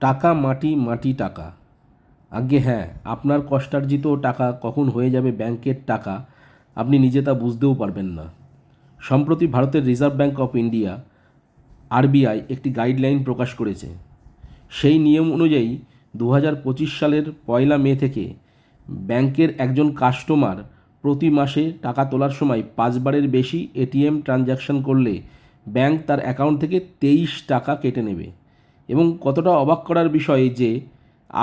টাকা মাটি, মাটি টাকা। আজ্ঞে হ্যাঁ, আপনার কষ্টার্জিত টাকা কখন হয়ে যাবে ব্যাংকের টাকা আপনি নিজে তা বুঝতেও পারবেন না। সম্প্রতি ভারতের reserve bank of India RBI একটি গাইডলাইন প্রকাশ করেছে। সেই নিয়ম অনুযায়ী 2025 সালের 1 মে থেকে ব্যাংকের একজন কাস্টমার প্রতি মাসে টাকা তোলার সময় 5বারের বেশি এটিএম ট্রানজ্যাকশন করলে ব্যাংক তার অ্যাকাউন্ট থেকে 23 টাকা কেটে নেবে। এবং কতটা অবাক করার বিষয় যে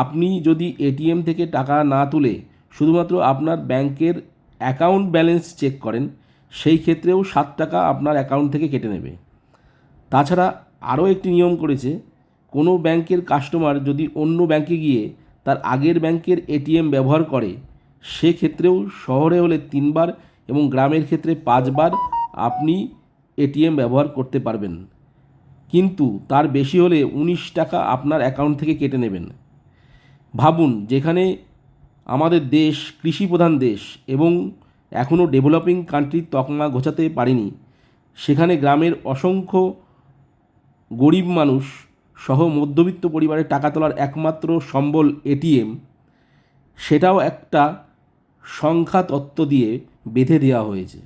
আপনি যদি এটিএম থেকে টাকা না তুলে শুধুমাত্র আপনার ব্যাংকের অ্যাকাউন্ট ব্যালেন্স চেক করেন, সেই ক্ষেত্রেও 7 টাকা আপনার অ্যাকাউন্ট থেকে কেটে নেবে। তাছাড়া আরও একটি নিয়ম করেছে, কোনো ব্যাংকের কাস্টমার যদি অন্য ব্যাংকে গিয়ে তার আগের ব্যাংকের এটিএম ব্যবহার করে, সেক্ষেত্রেও শহরে হলে 3বার এবং গ্রামের ক্ষেত্রে 5বার আপনি এটিএম ব্যবহার করতে পারবেন, কিন্তু তার বেশি হলে 19 টাকা আপনার অ্যাকাউন্ট থেকে কেটে নেবেন। ভাবুন, যেখানে আমাদের দেশ কৃষিপ্রধান দেশ এবং এখনও ডেভেলপিং কান্ট্রির তকমা ঘোচাতে পারেনি, সেখানে গ্রামের অসংখ্য গরিব মানুষ সহ মধ্যবিত্ত পরিবারের টাকা তোলার একমাত্র সম্বল এটিএম, সেটাও একটা সংখ্যা তত্ত্ব দিয়ে বেঁধে দেওয়া হয়েছে।